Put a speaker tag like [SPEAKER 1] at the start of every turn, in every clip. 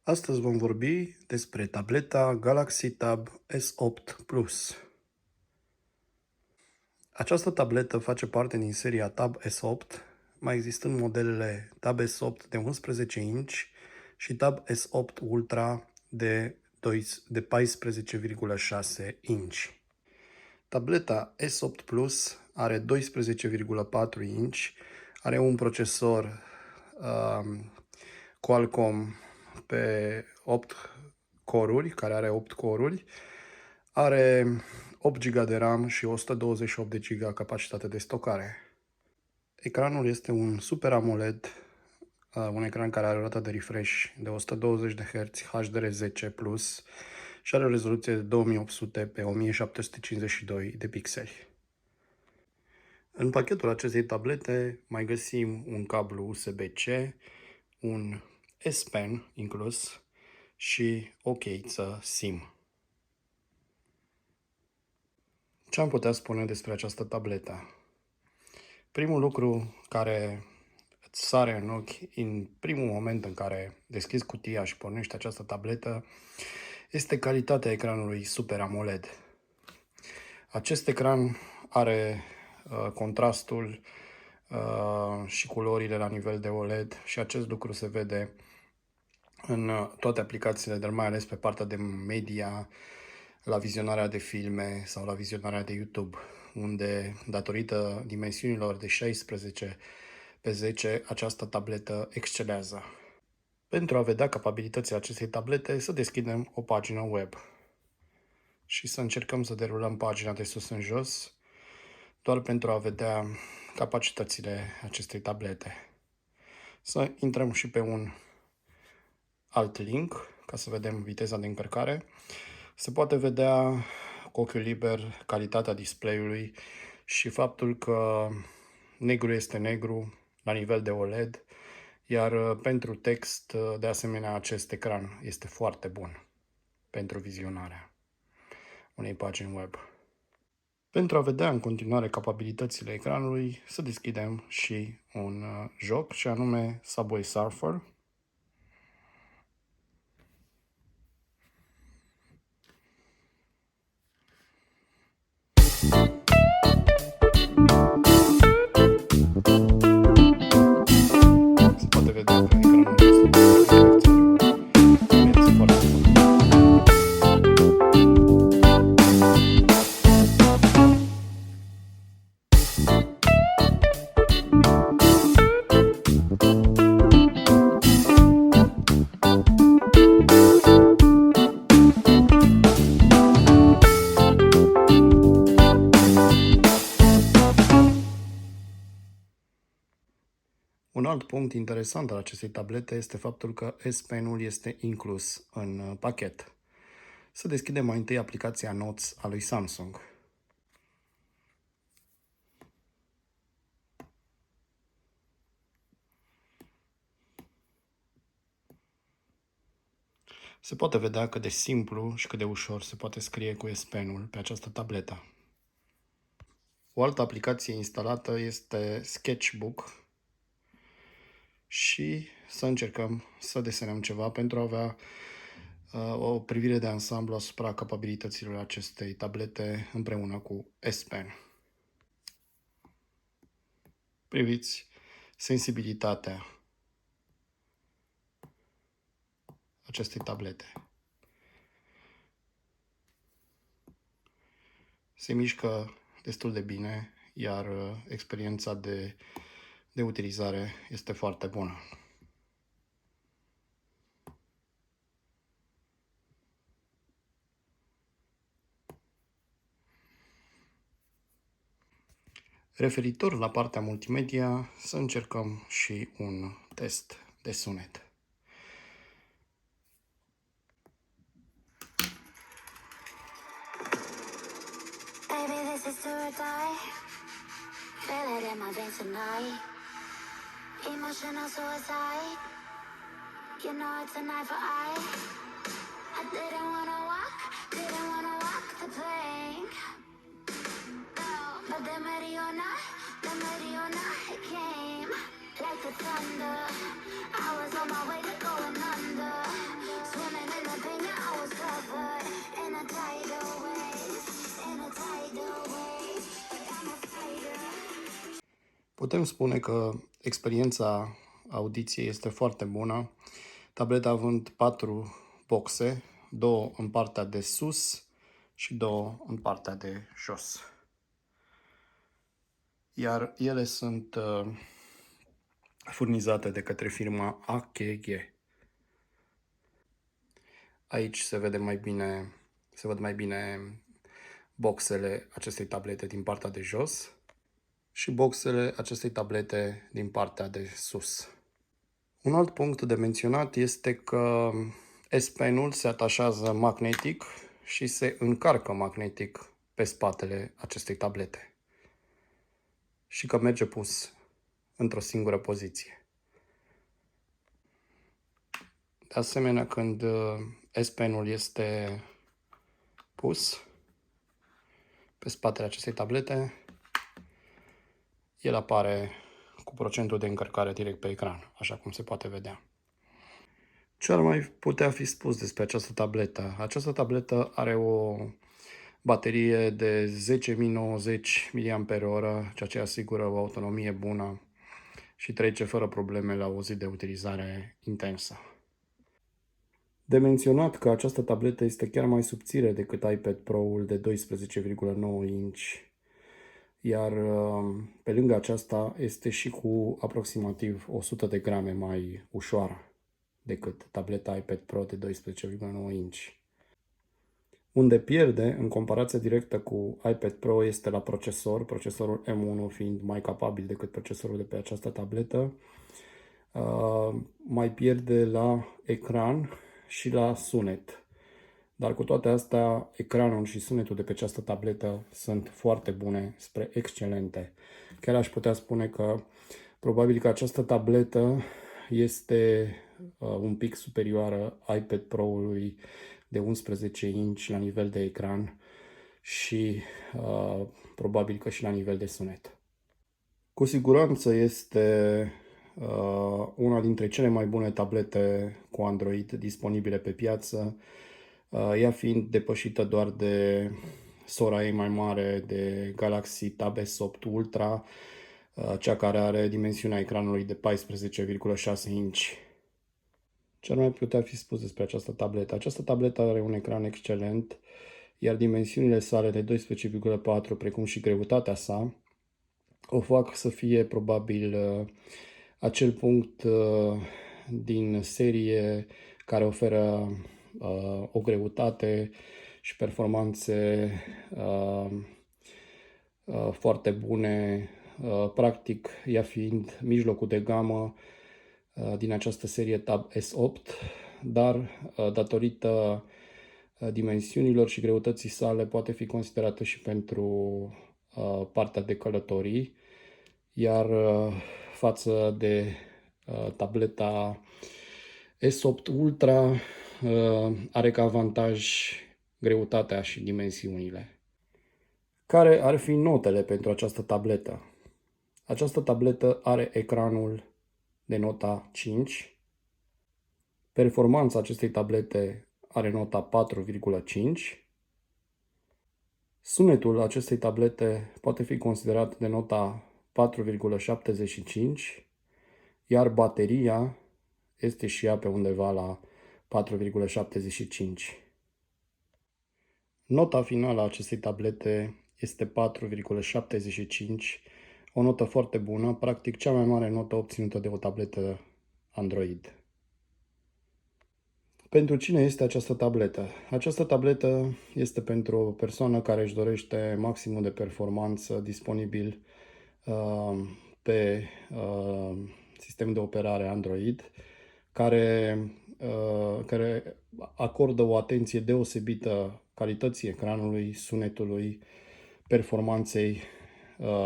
[SPEAKER 1] Astăzi vom vorbi despre tableta Galaxy Tab S8 Plus. Această tabletă face parte din seria Tab S8, mai existând modelele Tab S8 de 11 inch și Tab S8 Ultra de 14,6 inch. Tableta S8 Plus are 12,4 inch, are un procesor Qualcomm pe 8 coruri, care are 8 coruri, are 8 GB de RAM și 128 de GB capacitate de stocare. Ecranul este un Super AMOLED, un ecran care are o rată de refresh de 120 de Hz HDR10+, și are o rezoluție de 2800 pe 1752 de pixeli. În pachetul acestei tablete mai găsim un cablu USB-C, un S Pen inclus și o cheiță SIM. Ce am putea spune despre această tabletă? Primul lucru care îți sare în ochi în primul moment în care deschizi cutia și pornești această tabletă este calitatea ecranului Super AMOLED. Acest ecran are contrastul și culorile la nivel de OLED și acest lucru se vede în toate aplicațiile, dar mai ales pe partea de media, la vizionarea de filme sau la vizionarea de YouTube, unde, datorită dimensiunilor de 16x10, această tabletă excelează. Pentru a vedea capabilitățile acestei tablete, să deschidem o pagină web și să încercăm să derulăm pagina de sus în jos, doar pentru a vedea capacitățile acestei tablete. Să intrăm și pe un alt link, ca să vedem viteza de încărcare. Se poate vedea cu ochiul liber calitatea display-ului și faptul că negru este negru la nivel de OLED, iar pentru text, de asemenea, acest ecran este foarte bun pentru vizionarea unei pagini web. Pentru a vedea în continuare capabilitățile ecranului, să deschidem și un joc, și anume Subway Surfer. Se poate vedea că ecranul este foarte bun. Un alt punct interesant al acestei tablete este faptul că S Pen-ul este inclus în pachet. Să deschidem mai întâi aplicația Notes a lui Samsung. Se poate vedea cât de simplu și cât de ușor se poate scrie cu S Pen-ul pe această tabletă. O altă aplicație instalată este Sketchbook și să încercăm să desenăm ceva pentru a avea o privire de ansamblu asupra capabilităților acestei tablete împreună cu S Pen. Priviți sensibilitatea acestei tablete. Se mișcă destul de bine, iar experiența de utilizare este foarte bună. Referitor la partea multimedia, să încercăm și un test de sunet.
[SPEAKER 2] Baby, this is do or die. Feel it in my veins tonight. Emotional suicide. You know it's an eye for eye. I didn't wanna walk the plank. But the Mariona, it came like the thunder. I was on my way to going under.
[SPEAKER 1] Putem spune că experiența audiției este foarte bună, tableta având 4 boxe, 2 în partea de sus și 2 în partea de jos. Iar ele sunt furnizate de către firma AKG. Aici se văd mai bine boxele acestei tablete din partea de jos și boxele acestei tablete din partea de sus. Un alt punct de menționat este că S Pen-ul se atașează magnetic și se încarcă magnetic pe spatele acestei tablete și că merge pus într-o singură poziție. De asemenea, când S Pen-ul este pus pe spatele acestei tablete, el apare cu procentul de încărcare direct pe ecran, așa cum se poate vedea. Ce ar mai putea fi spus despre această tabletă? Această tabletă are o baterie de 10.090 mAh, ceea ce asigură o autonomie bună și trece fără probleme la o zi de utilizare intensă. De menționat că această tabletă este chiar mai subțire decât iPad Pro-ul de 12,9 inch, iar pe lângă aceasta este și cu aproximativ 100 de grame mai ușoară decât tableta iPad Pro de 12,9 inch. Unde pierde, în comparație directă cu iPad Pro, este la procesor, procesorul M1 fiind mai capabil decât procesorul de pe această tabletă. Mai pierde la ecran și la sunet. Dar cu toate astea, ecranul și sunetul de pe această tabletă sunt foarte bune, spre excelente. Chiar aș putea spune că probabil că această tabletă este un pic superioară iPad Pro-ului de 11 inch la nivel de ecran și probabil că și la nivel de sunet. Cu siguranță este una dintre cele mai bune tablete cu Android disponibile pe piață, ea fiind depășită doar de sora ei mai mare de Galaxy Tab S8 Ultra, cea care are dimensiunea ecranului de 14,6 inch. Ce ar mai putea fi spus despre această tabletă? Această tabletă are un ecran excelent, iar dimensiunile sale de 12,4, precum și greutatea sa, o fac să fie probabil acel punct din serie care oferă o greutate și performanțe foarte bune, practic ea fiind mijlocul de gamă din această serie Tab S8, dar datorită dimensiunilor și greutății sale poate fi considerată și pentru partea de călătorii, iar față de tableta S8 Ultra are ca avantaj greutatea și dimensiunile. Care ar fi notele pentru această tabletă? Această tabletă are ecranul de nota 5. Performanța acestei tablete are nota 4,5. Sunetul acestei tablete poate fi considerat de nota 4,75, iar bateria este și ea pe undeva la 4,75. Nota finală a acestei tablete este 4,75, o notă foarte bună, practic cea mai mare notă obținută de o tabletă Android. Pentru cine este această tabletă? Această tabletă este pentru o persoană care își dorește maximul de performanță disponibil pe sistem de operare Android, care acordă o atenție deosebită calității ecranului, sunetului, performanței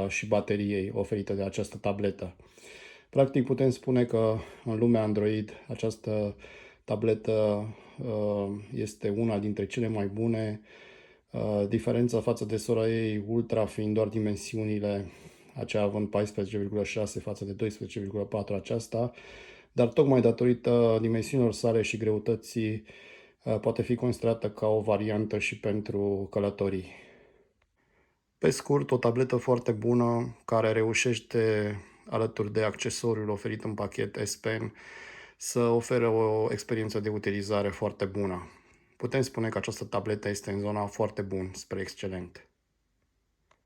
[SPEAKER 1] și bateriei oferite de această tabletă. Practic putem spune că în lumea Android această tabletă este una dintre cele mai bune. Diferența față de sora ei Ultra fiind doar dimensiunile, aceea având 14,6 față de 12,4 aceasta, dar tocmai datorită dimensiunilor sale și greutății poate fi considerată ca o variantă și pentru călătorii. Pe scurt, o tabletă foarte bună care reușește, alături de accesoriul oferit în pachet S Pen, să ofere o experiență de utilizare foarte bună. Putem spune că această tabletă este în zona foarte bun spre excelent.